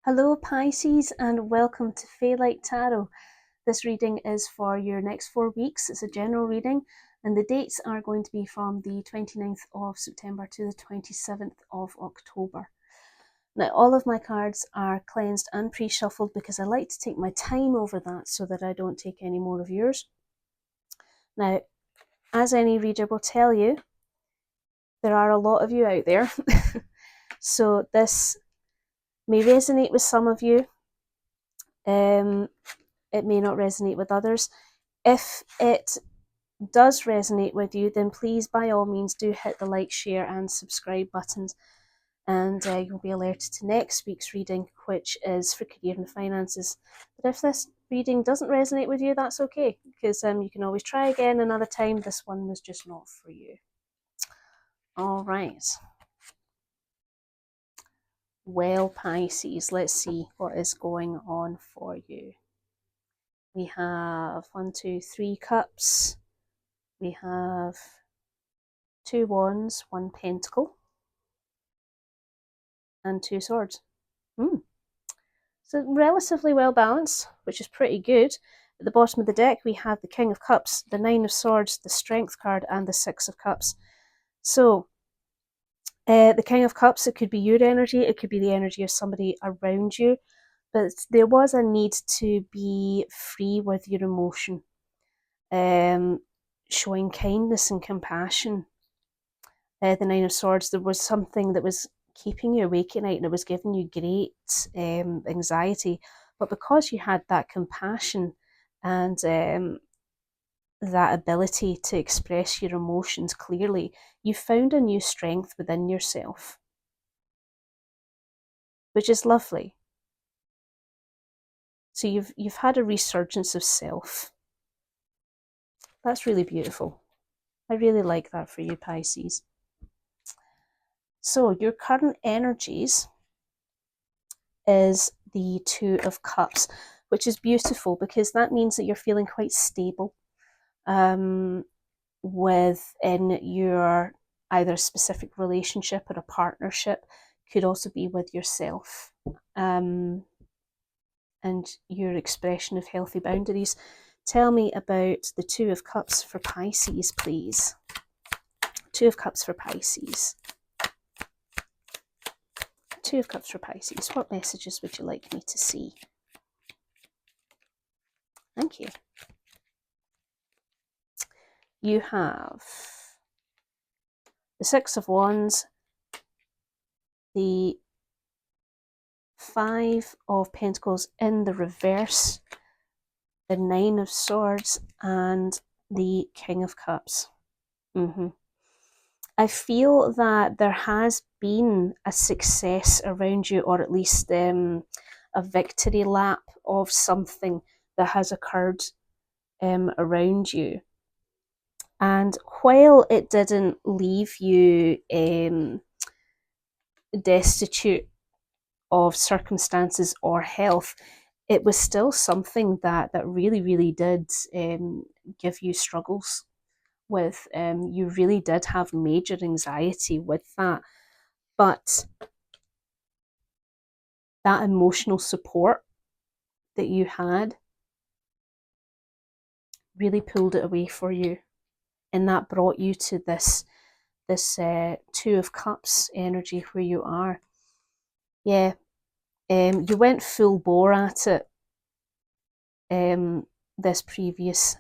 Hello Pisces and welcome to Faylight Tarot. This reading is for your next 4 weeks. It's a general reading and the dates are going to be from the 29th of September to the 27th of October. Now all of my cards are cleansed and pre-shuffled because I like to take my time over that so that I don't take any more of yours. Now, as any reader will tell you, there are a lot of you out there. So this may resonate with some of you. It may not resonate with others. If it does resonate with you, then please, by all means, do hit the like, share and subscribe buttons, and you'll be alerted to next week's reading, which is for career and finances. But if this reading doesn't resonate with you, that's okay, because you can always try again another time. This one was just not for you. All right. Well, Pisces, let's see what is going on for you. We have 1, 2, 3 cups. We have 2 wands, 1 pentacle, and 2 swords. So relatively well balanced, which is pretty good. At the bottom of the deck, we have the King of Cups, the 9 of Swords, the Strength card, and the 6 of Cups. So, the King of Cups, it could be your energy, it could be the energy of somebody around you, but there was a need to be free with your emotion, showing kindness and compassion. The 9 of Swords, there was something that was keeping you awake at night and it was giving you great anxiety, but because you had that compassion and that ability to express your emotions clearly, you found a new strength within yourself, which is lovely. So you've had a resurgence of self. That's really beautiful. I really like that for you, Pisces. So your current energies is the 2 of Cups, which is beautiful because that means that you're feeling quite stable within your either specific relationship or a partnership. Could also be with yourself and your expression of healthy boundaries. Tell me about the 2 of Cups for Pisces, please. 2 of Cups for Pisces. 2 of Cups for Pisces. What messages would you like me to see? Thank you. You have the 6 of Wands, the 5 of Pentacles in the reverse, the 9 of Swords, and the King of Cups. I feel that there has been a success around you, or at least a victory lap of something that has occurred around you. And while it didn't leave you destitute of circumstances or health, it was still something that really, really did give you struggles with. You really did have major anxiety with that. But that emotional support that you had really pulled it away for you. And that brought you to this 2 of Cups energy where you are. Yeah, you went full bore at it, this previous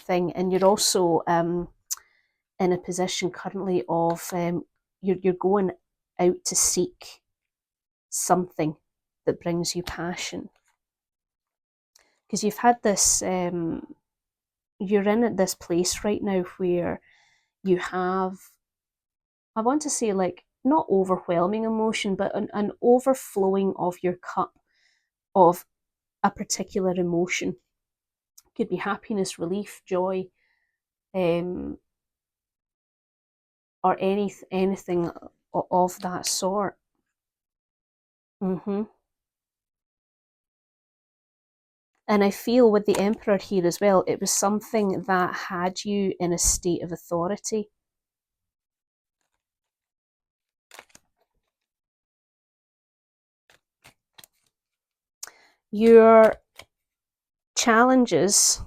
thing, and you're also in a position currently of you're going out to seek something that brings you passion, because you've had this you're in at this place right now where you have, I want to say, like, not overwhelming emotion, but an overflowing of your cup of a particular emotion. Could be happiness, relief, joy, or anything of that sort. And I feel with the Emperor here as well, it was something that had you in a state of authority. Your challenges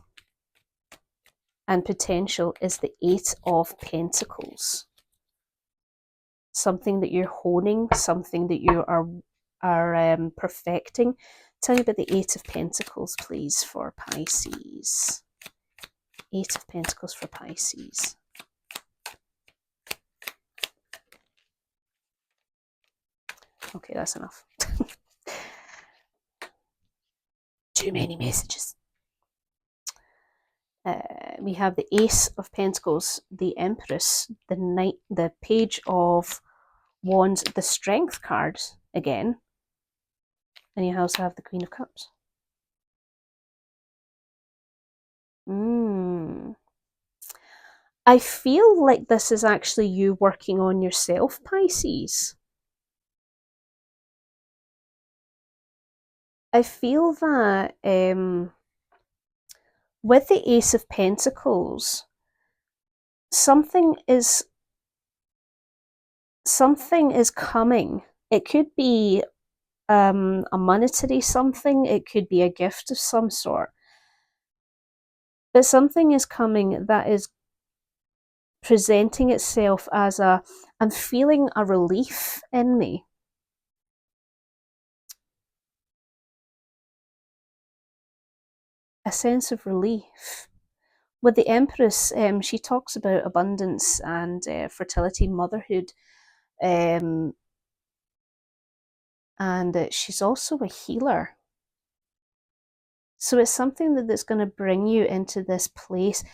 and potential is the Eight of Pentacles. Something that you're honing, something that you are perfecting. Tell me about the Eight of Pentacles, please, for Pisces. Eight of Pentacles for Pisces. Okay, that's enough. Too many messages. We have the Ace of Pentacles, the Empress, the Knight, the Page of Wands, the Strength card again, and you also have the Queen of Cups. I feel like this is actually you working on yourself, Pisces. I feel that with the Ace of Pentacles, something is coming. It could be a monetary something, it could be a gift of some sort. But something is coming that is presenting itself as I'm feeling a relief in me. A sense of relief. With the Empress, she talks about abundance and fertility, motherhood, and she's also a healer. So it's something that's going to bring you into this place.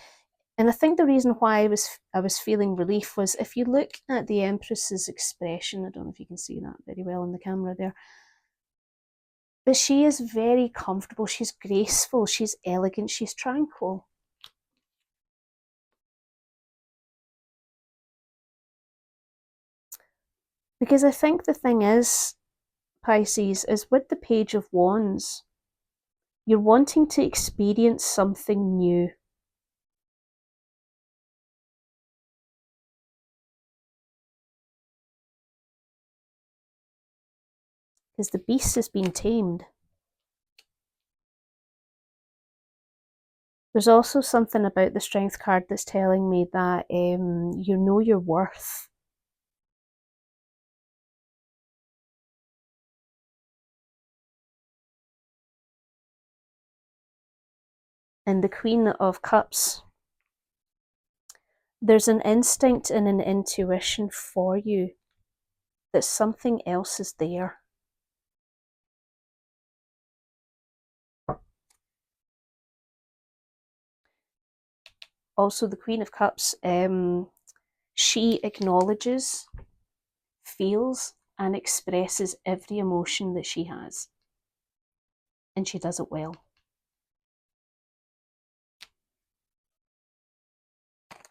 And I think the reason why I was feeling relief was if you look at the Empress's expression, I don't know if you can see that very well in the camera there, but she is very comfortable, she's graceful, she's elegant, she's tranquil. Because I think the thing is, Pisces, is with the Page of Wands, you're wanting to experience something new. Because the beast has been tamed. There's also something about the Strength card that's telling me that you know your worth. And the Queen of Cups, there's an instinct and an intuition for you that something else is there. Also, the Queen of Cups, she acknowledges, feels, and expresses every emotion that she has. And she does it well.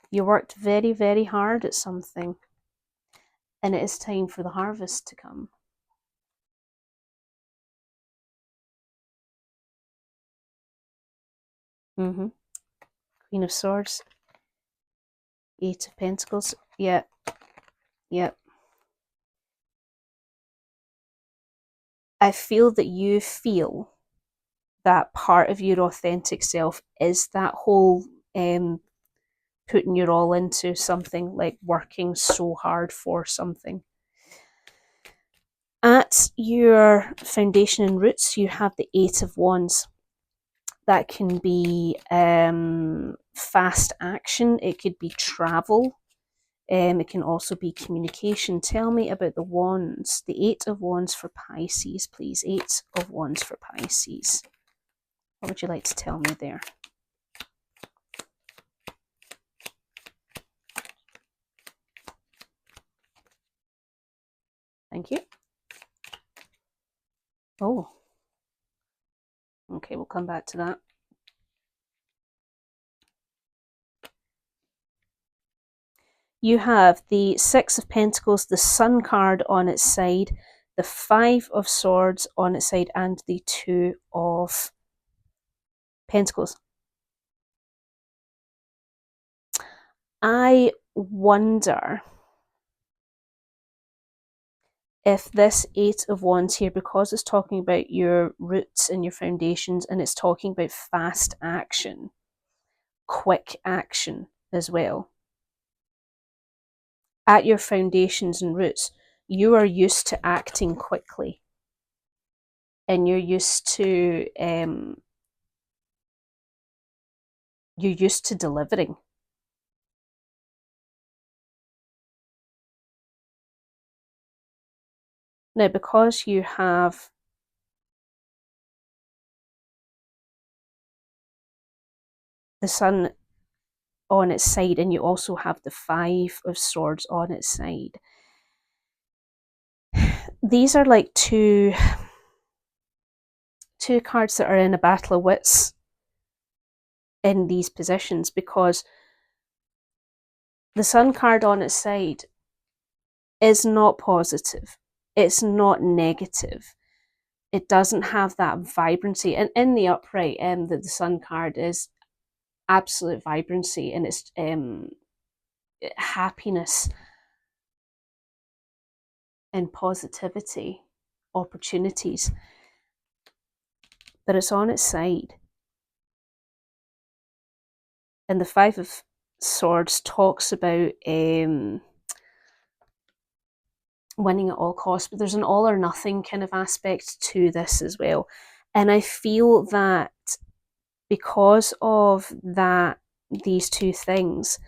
You worked very, very hard at something, and it is time for the harvest to come. Queen of Swords, Eight of Pentacles. Yeah. I feel that you feel that part of your authentic self is that whole putting your all into something, like working so hard for something. At your foundation and roots, you have the Eight of Wands. That can be fast action, it could be travel, it can also be communication. Tell me about the Wands, the Eight of Wands for Pisces, please. Eight of Wands for Pisces. What would you like to tell me there? Thank you. Oh. Okay, we'll come back to that. You have the Six of Pentacles, the Sun card on its side, the Five of Swords on its side, and the Two of Pentacles. I wonder if this Eight of Wands here, because it's talking about your roots and your foundations, and it's talking about fast action, quick action as well, at your foundations and roots, you are used to acting quickly, and you're used to delivering. Now, because you have the Sun on its side, and you also have the Five of Swords on its side, these are like two cards that are in a battle of wits in these positions, because the Sun card on its side is not positive. It's not negative. It doesn't have that vibrancy. And in the upright, the Sun card is absolute vibrancy, and it's happiness and positivity, opportunities. But it's on its side. And the Five of Swords talks about winning at all costs, but there's an all or nothing kind of aspect to this as well. And I feel that because of that, these two things,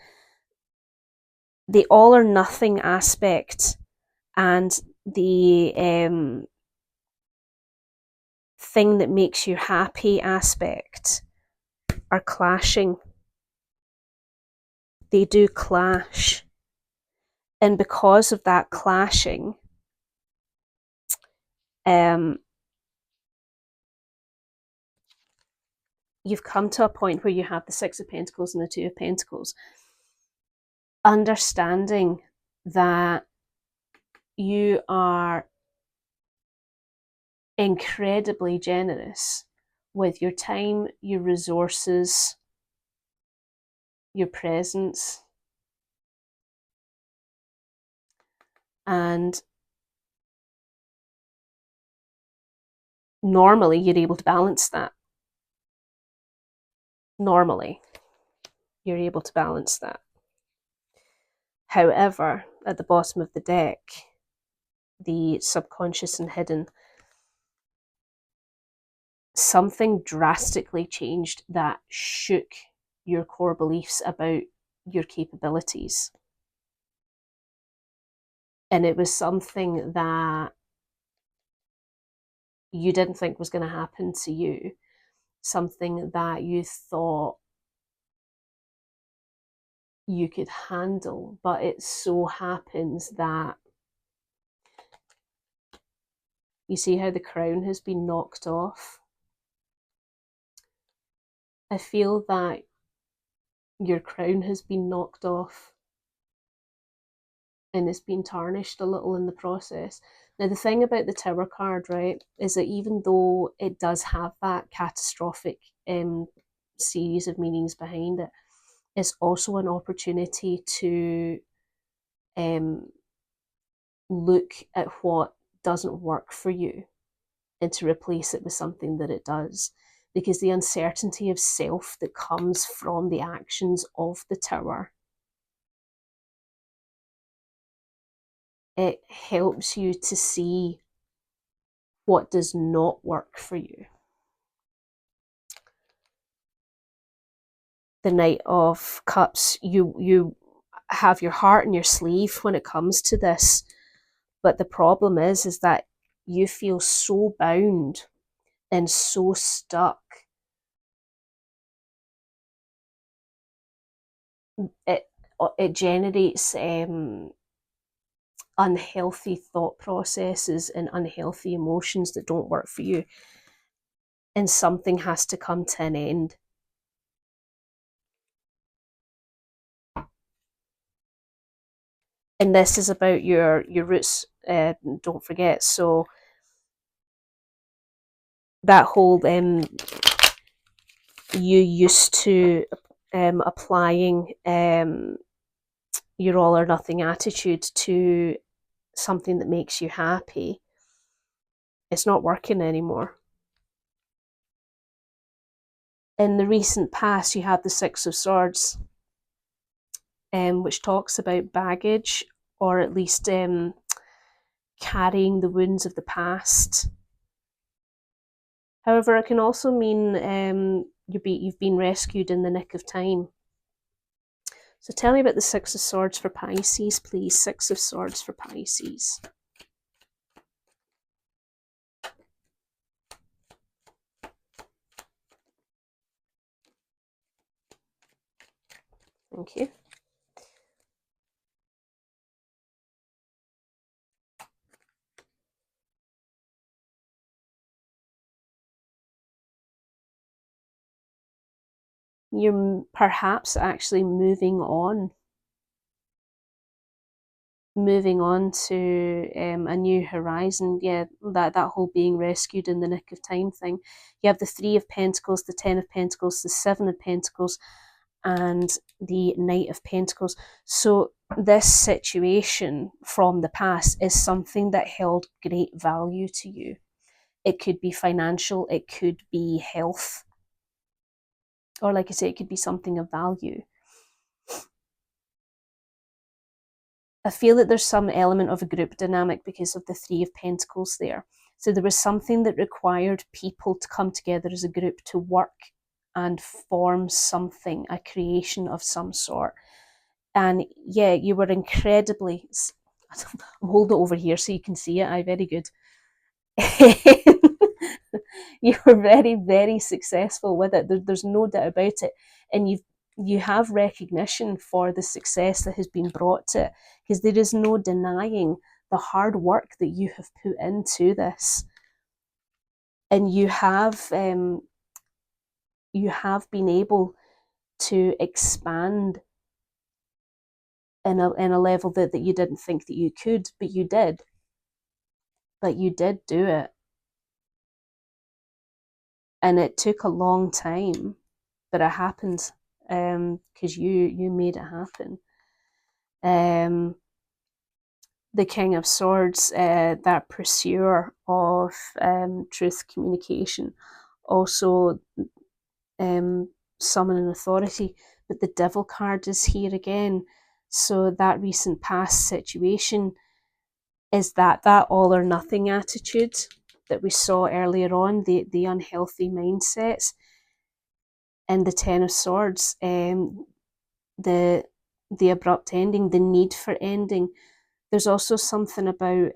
the all or nothing aspect and the thing that makes you happy aspect are clashing. They do clash. And because of that clashing, you've come to a point where you have the Six of Pentacles and the Two of Pentacles. Understanding that you are incredibly generous with your time, your resources, your presence, and normally you're able to balance that. Normally, you're able to balance that. However, at the bottom of the deck, the subconscious and hidden, something drastically changed that shook your core beliefs about your capabilities. And it was something that you didn't think was going to happen to you, something that you thought you could handle, but it so happens that you see how the crown has been knocked off. I feel that your crown has been knocked off and it's been tarnished a little in the process. Now, the thing about the Tower card, right, is that even though it does have that catastrophic series of meanings behind it, it's also an opportunity to look at what doesn't work for you and to replace it with something that it does. Because the uncertainty of self that comes from the actions of the Tower, it helps you to see what does not work for you. The Knight of Cups, you have your heart in your sleeve when it comes to this, but the problem is that you feel so bound and so stuck. It generates unhealthy thought processes and unhealthy emotions that don't work for you, and something has to come to an end. And this is about your roots, don't forget. So that whole you used to applying your all or nothing attitude to something that makes you happy, it's not working anymore. In the recent past, you had the Six of Swords, which talks about baggage, or at least carrying the wounds of the past. However, it can also mean you've been rescued in the nick of time. So tell me about the Six of Swords for Pisces, please. Six of Swords for Pisces. Thank you. You're perhaps actually moving on to a new horizon. Yeah, that whole being rescued in the nick of time thing. You have the Three of Pentacles, the Ten of Pentacles, the Seven of Pentacles, and the Knight of Pentacles. So this situation from the past is something that held great value to you. It could be financial, it could be health, or like I say, it could be something of value. I feel that there's some element of a group dynamic because of the Three of Pentacles there. So there was something that required people to come together as a group to work and form something, a creation of some sort. And yeah, you were incredibly, I'm holding it over here so you can see it. Aye, very good. You were very, very successful with it. There's no doubt about it. And you have recognition for the success that has been brought to it, because there is no denying the hard work that you have put into this. And you have been able to expand in a level that you didn't think that you could, but you did. But you did do it. And it took a long time, but it happened, because you made it happen. The King of Swords, that pursuer of truth communication, also summoning authority, but the Devil card is here again. So that recent past situation is that all or nothing attitude that we saw earlier on, the unhealthy mindsets. And the Ten of Swords, the abrupt ending, the need for ending. There's also something about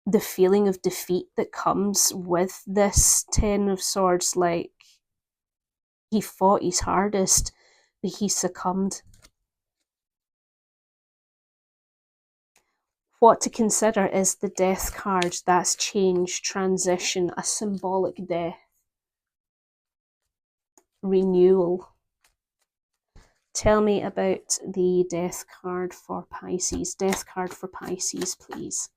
the feeling of defeat that comes with this Ten of Swords. Like, he fought his hardest, but he succumbed. What to consider is the Death card. That's change, transition, a symbolic death, renewal. Tell me about the Death card for Pisces. Death card for Pisces, please.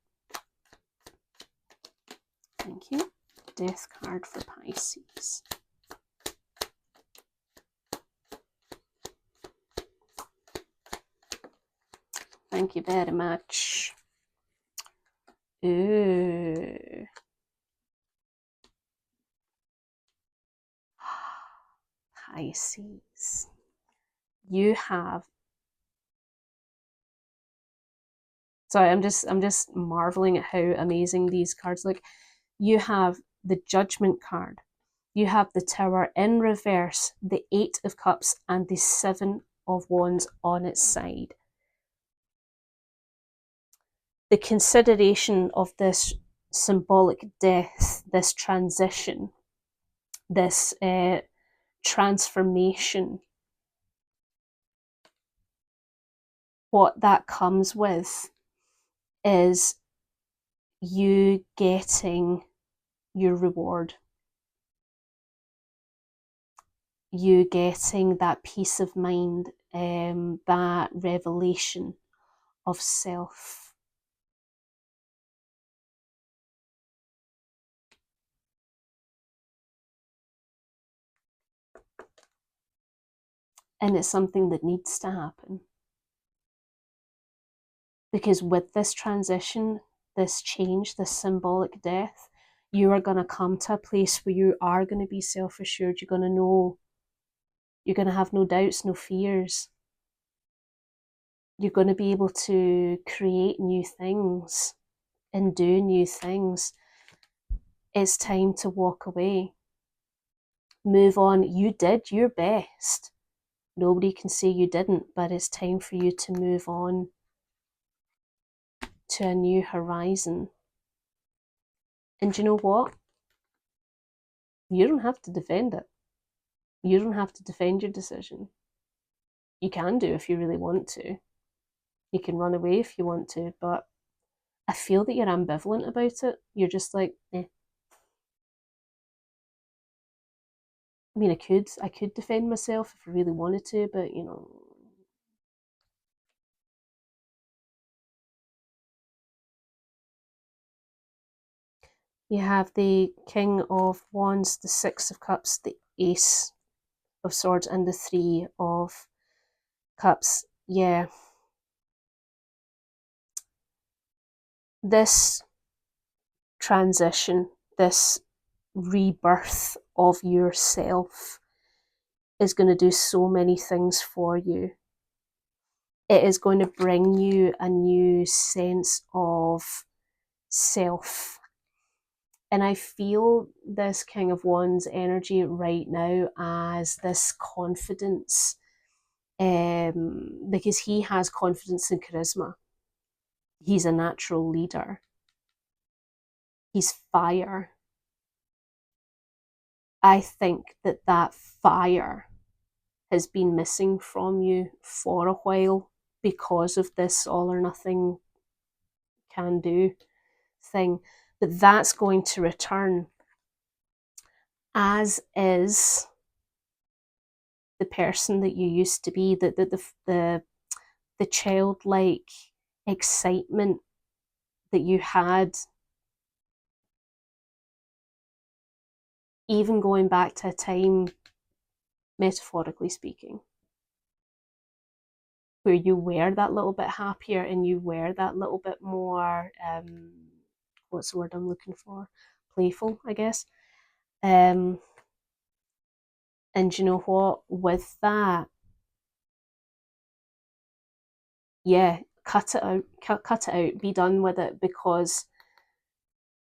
Thank you. Death card for Pisces. Thank you very much. Ooh. Pisces. You have... Sorry, I'm just marveling at how amazing these cards look. You have the Judgment card. You have the Tower in reverse, the Eight of Cups, and the Seven of Wands on its side. The consideration of this symbolic death, this transition, this transformation, what that comes with is you getting your reward. You getting that peace of mind, that revelation of self. And it's something that needs to happen. Because with this transition, this change, this symbolic death, you are going to come to a place where you are going to be self-assured. You're going to know, you're going to have no doubts, no fears. You're going to be able to create new things and do new things. It's time to walk away. Move on. You did your best. Nobody can say you didn't, but it's time for you to move on to a new horizon. And you know what? You don't have to defend it. You don't have to defend your decision. You can do if you really want to. You can run away if you want to, but I feel that you're ambivalent about it. You're just like, eh. I mean, I could defend myself if I really wanted to, but you know. You have the King of Wands, the Six of Cups, the Ace of Swords, and the Three of Cups. Yeah. This transition, this rebirth of yourself is going to do so many things for you. It is going to bring you a new sense of self. And I feel this King of Wands energy right now as this confidence, because he has confidence and charisma. He's a natural leader. He's fire. I think that that fire has been missing from you for a while because of this all or nothing can do thing. But that's going to return, as is the person that you used to be, the childlike excitement that you had, even going back to a time, metaphorically speaking, where you were that little bit happier and you were that little bit more, what's the word I'm looking for? Playful, I guess. And you know what? With that, yeah, cut it out. Cut it out. Be done with it, because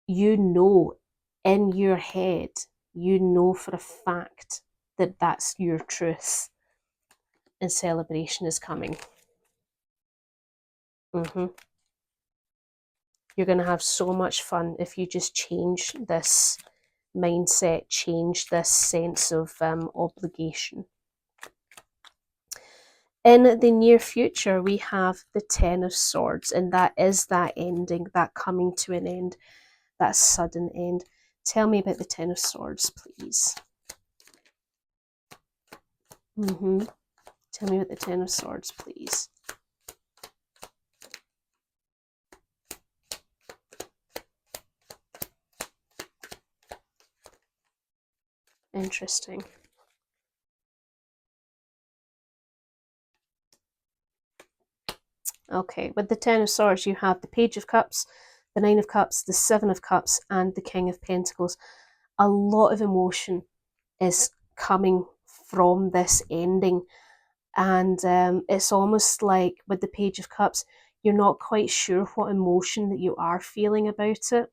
you know in your head, you know for a fact that that's your truth, and celebration is coming. You're going to have so much fun if you just change this mindset, change this sense of obligation. In the near future, we have the Ten of Swords, and that is that ending, that coming to an end, that sudden end. Tell me about the Ten of Swords, please. Tell me about the Ten of Swords, please. Interesting. Okay, with the Ten of Swords, you have the Page of Cups, the Nine of Cups, the Seven of Cups, and the King of Pentacles. A lot of emotion is coming from this ending. And it's almost like with the Page of Cups, you're not quite sure what emotion that you are feeling about it.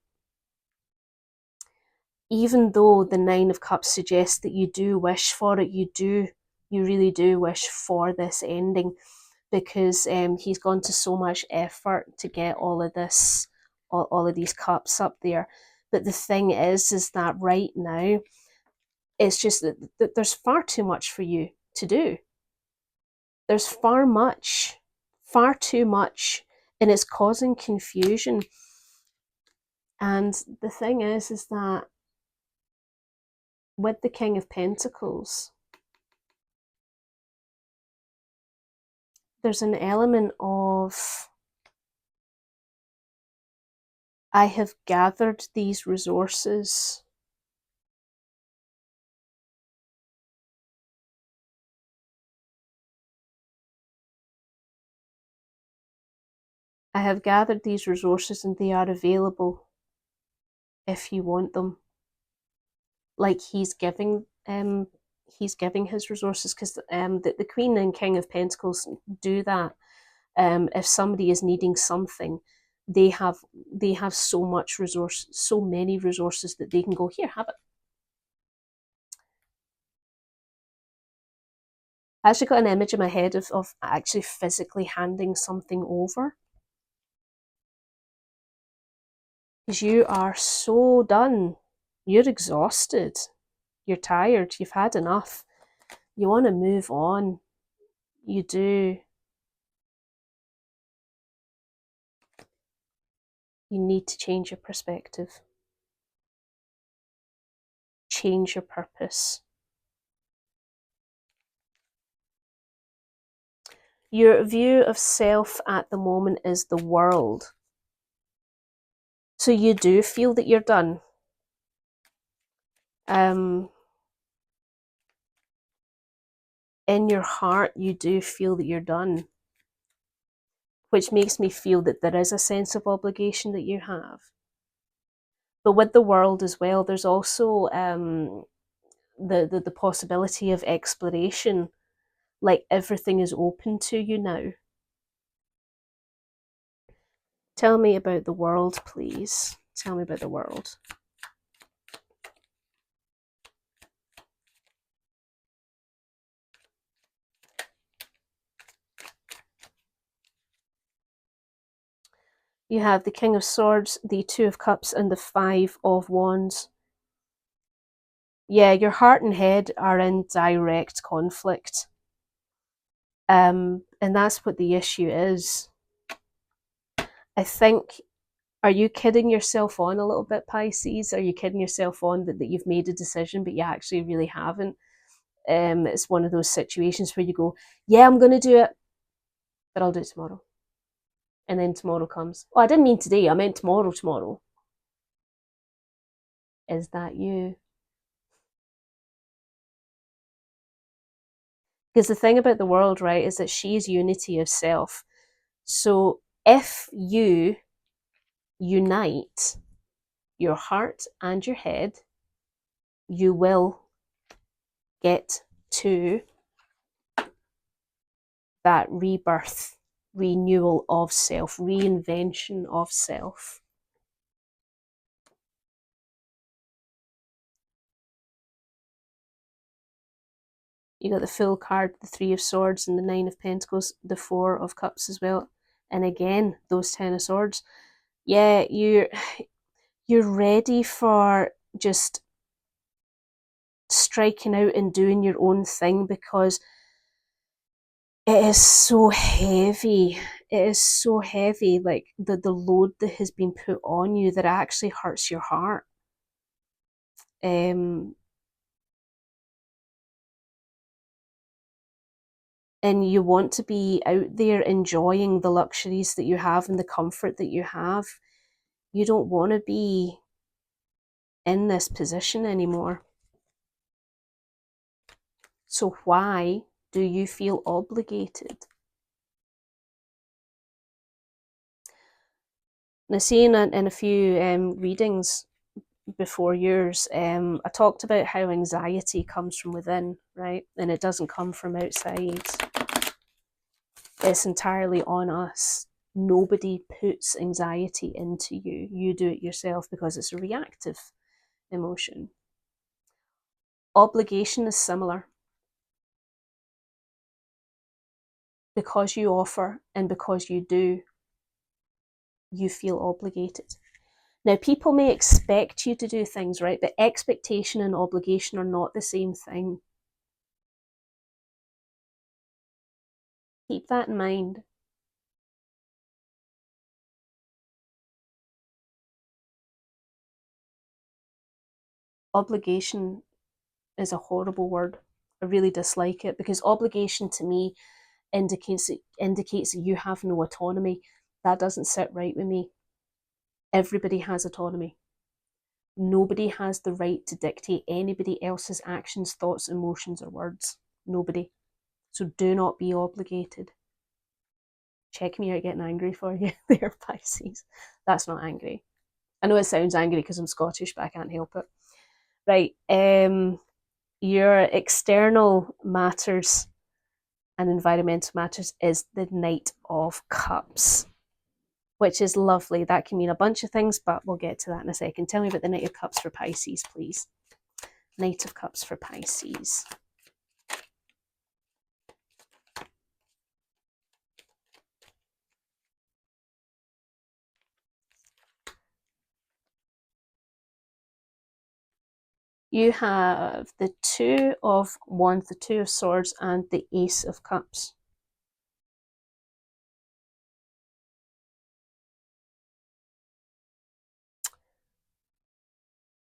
Even though the Nine of Cups suggests that you do wish for it, you really do wish for this ending, because he's gone to so much effort to get all of this, all of these cups up there. But the thing is that right now, it's just that there's far too much for you to do. There's far too much, and it's causing confusion. And the thing is that with the King of Pentacles, there's an element of, I have gathered these resources I have gathered these resources and they are available if you want them. Like he's giving his resources, because the Queen and King of Pentacles do that. If somebody is needing something, they have so much resource, so many resources that they can go, here, have it. I actually got an image in my head of actually physically handing something over. Because you are so done. You're exhausted. You're tired. You've had enough. You want to move on. You do. You need to change your perspective. Change your purpose. Your view of self at the moment is the world. So you do feel that you're done. In your heart, you do feel that you're done, which makes me feel that there is a sense of obligation that you have. But with the world as well, there's also the possibility of exploration. Like everything is open to you now. Tell me about the world, please. Tell me about the world. You have the King of Swords, the Two of Cups, and the Five of Wands. Yeah, your heart and head are in direct conflict. And that's what the issue is. I think, are you kidding yourself on a little bit, Pisces? Are you kidding yourself on that you've made a decision, but you actually really haven't? It's one of those situations where you go, yeah, I'm going to do it, but I'll do it tomorrow. And then tomorrow comes. Oh, I didn't mean today. I meant tomorrow. Is that you? Because the thing about the world, right, is that she is unity of self. So if you unite your heart and your head, you will get to that rebirth, renewal of self, reinvention of self. You got the Fool card, the Three of Swords, and the Nine of Pentacles, the Four of Cups as well. And again, those Ten of Swords. Yeah, you're ready for just striking out and doing your own thing, because it is so heavy. It is so heavy, like the load that has been put on you, that it actually hurts your heart. And you want to be out there enjoying the luxuries that you have and the comfort that you have. You don't want to be in this position anymore. So why do you feel obligated? Now, seeing in a few readings before yours, I talked about how anxiety comes from within, right? And it doesn't come from outside. It's entirely on us. Nobody puts anxiety into you. You do it yourself, because it's a reactive emotion. Obligation is similar. Because you offer and because you do, you feel obligated. Now, people may expect you to do things, right? But expectation and obligation are not the same thing. Keep that in mind. Obligation is a horrible word. I really dislike it, because obligation to me indicates that you have no autonomy. That doesn't sit right with me. Everybody has autonomy. Nobody has the right to dictate anybody else's actions, thoughts, emotions, or words. Nobody. So do not be obligated. check me out getting angry for you there, Pisces. That's not angry. I know it sounds angry because I'm Scottish, but I can't help it. Right. Your external matters and environmental matters is the Knight of Cups, which is lovely. That can mean a bunch of things, but we'll get to that in a second. Tell me about the Knight of Cups for Pisces, please. Knight of Cups for Pisces. You have the Two of Wands, the Two of Swords, and the Ace of Cups.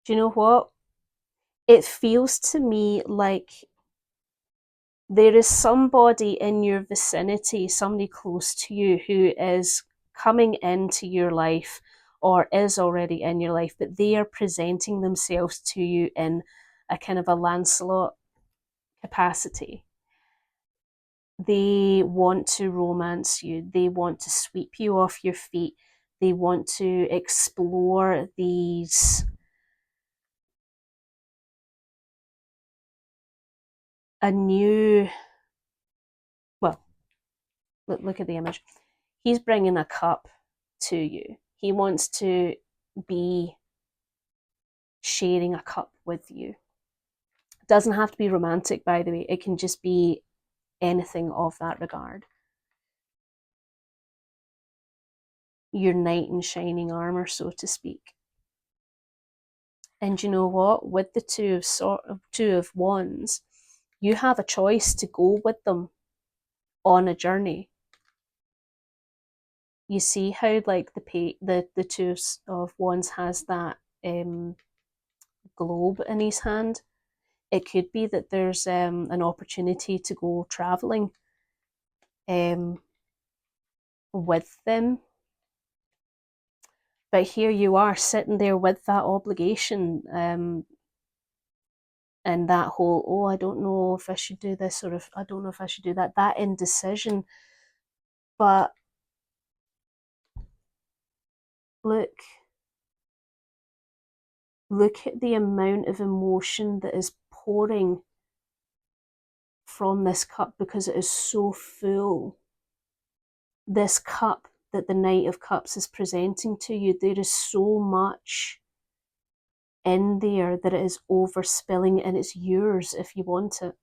Do you know what? It feels to me like there is somebody in your vicinity, somebody close to you, who is coming into your life or is already in your life, but they are presenting themselves to you in a kind of a Lancelot capacity. They want to romance you, they want to sweep you off your feet, they want to explore these a new, well, look at the image. He's bringing a cup to you. He wants to be sharing a cup with you. It doesn't have to be romantic, by the way. It can just be anything of that regard. Your knight in shining armor, so to speak. And you know what? With the Two of Wands, you have a choice to go with them on a journey. You see how like the Two of Wands has that globe in his hand. It could be that there's an opportunity to go traveling with them. But here you are sitting there with that obligation and that whole, oh, I don't know if I should do this or if I don't know if I should do that, that indecision. But look at the amount of emotion that is pouring from this cup because it is so full. This cup that the Knight of Cups is presenting to you, there is so much in there that it is overspilling, and it's yours if you want it.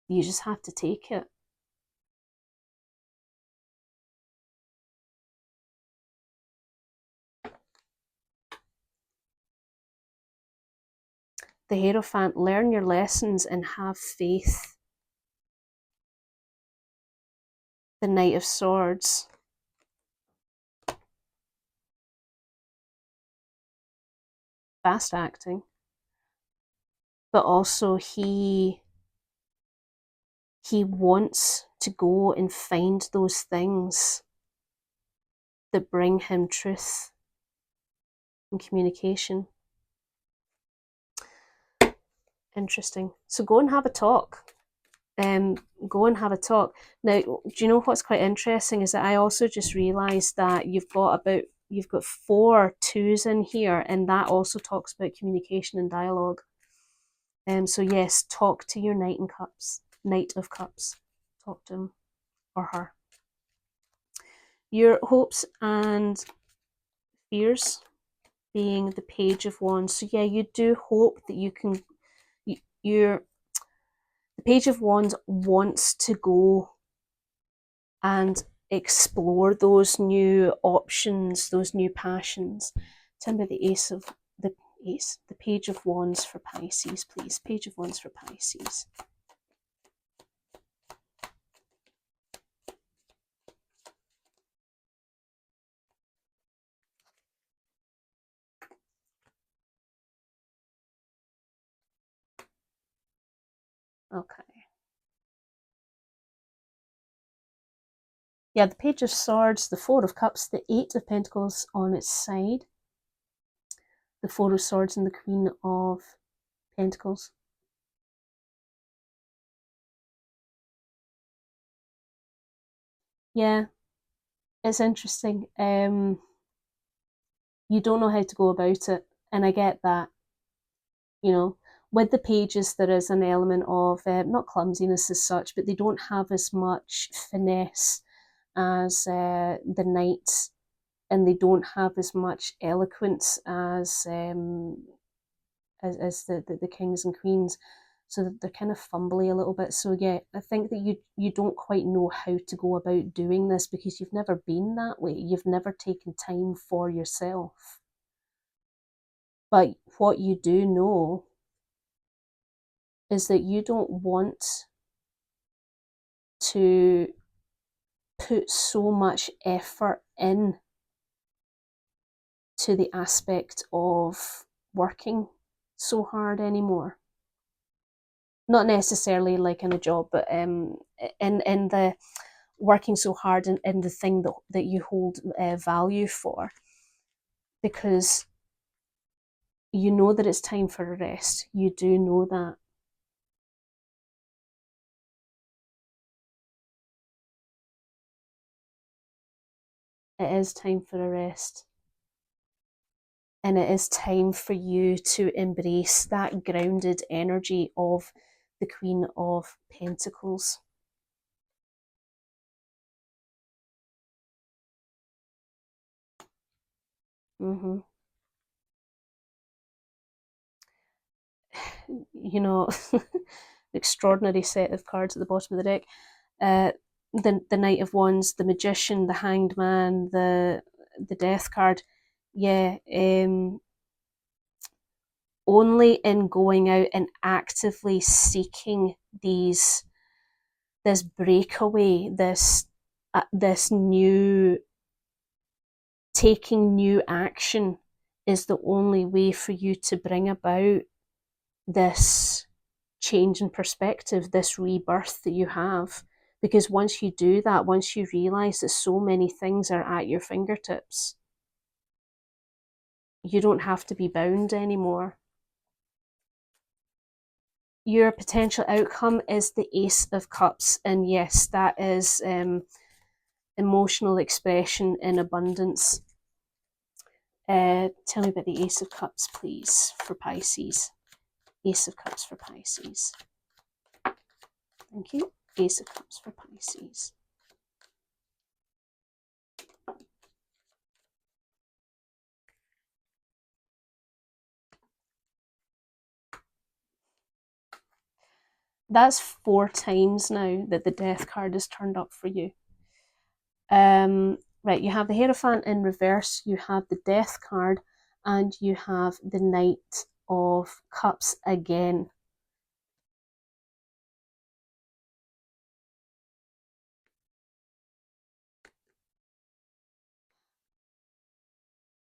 You just have to take it. The Hierophant, learn your lessons and have faith. The Knight of Swords, fast acting, but also he wants to go and find those things that bring him truth and communication. Interesting. So go and have a talk. Go and have a talk. Now, do you know what's quite interesting is that I also just realised that you've got 4 twos in here, and that also talks about communication and dialogue. So yes, talk to your Knight of Cups. Talk to him or her. Your hopes and fears being the Page of Wands. So yeah, you do hope that you can. The Page of Wands wants to go and explore those new options, those new passions. Tell me the Page of Wands for Pisces, please. Page of Wands for Pisces. Okay. Yeah, the Page of Swords, the Four of Cups, the Eight of Pentacles on its side, the Four of Swords and the Queen of Pentacles. Yeah, it's interesting. You don't know how to go about it, and I get that. You know, with the pages, there is an element of not clumsiness as such, but they don't have as much finesse as the knights, and they don't have as much eloquence as the kings and queens. So they're kind of fumbly a little bit. So yeah, I think that you don't quite know how to go about doing this because you've never been that way. You've never taken time for yourself. But what you do know is that you don't want to put so much effort in to the aspect of working so hard anymore. Not necessarily like in a job, but in the working so hard in the thing that you hold value for, because you know that it's time for a rest. You do know that. It is time for a rest. And it is time for you to embrace that grounded energy of the Queen of Pentacles. Mm-hmm. You know, extraordinary set of cards at the bottom of the deck. The Knight of Wands, the Magician, the Hanged Man, the Death card. Yeah, only in going out and actively seeking this breakaway, this new taking new action is the only way for you to bring about this change in perspective, this rebirth that you have. Because once you do that, once you realize that so many things are at your fingertips, you don't have to be bound anymore. Your potential outcome is the Ace of Cups, and yes, that is emotional expression in abundance. Tell me about the Ace of Cups, please, for Pisces. Ace of Cups for Pisces. Thank you. Ace of Cups for Pisces. That's 4 times now that the Death card has turned up for you. Right, you have the Hierophant in reverse, you have the Death card, and you have the Knight of Cups again.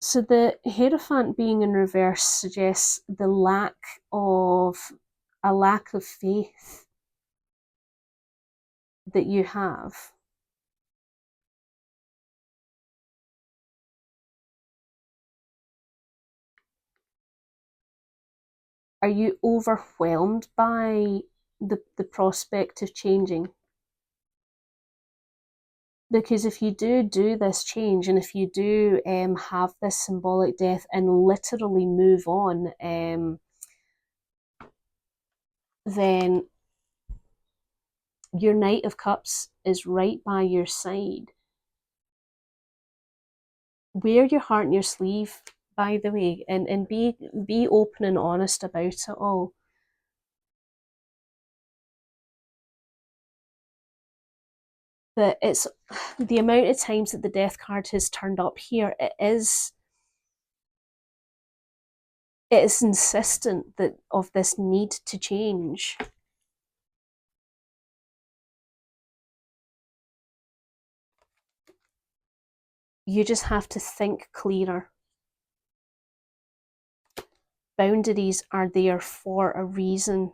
So the Hierophant being in reverse suggests the lack of faith that you have. Are you overwhelmed by the prospect of changing? Because if you do this change, and if you do have this symbolic death and literally move on, then your Knight of Cups is right by your side. Wear your heart in your sleeve, by the way, and be open and honest about it all. That it's the amount of times that the Death card has turned up here, it is insistent that of this need to change. You just have to think clearer. Boundaries are there for a reason.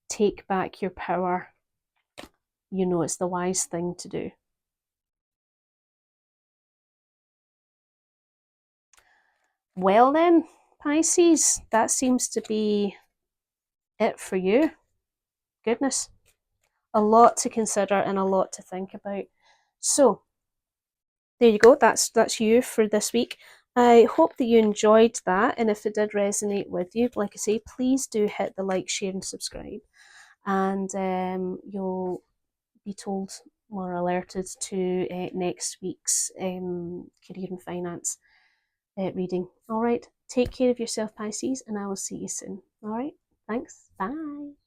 Take back your power. You know it's the wise thing to do. Well then, Pisces, that seems to be it for you. Goodness. A lot to consider and a lot to think about. So there you go. That's you for this week. I hope that you enjoyed that, and if it did resonate with you, like I say, please do hit the like, share, and subscribe, and you'll be told or alerted to next week's career and finance reading. All right, take care of yourself, Pisces, and I will see you soon. All right, thanks. Bye.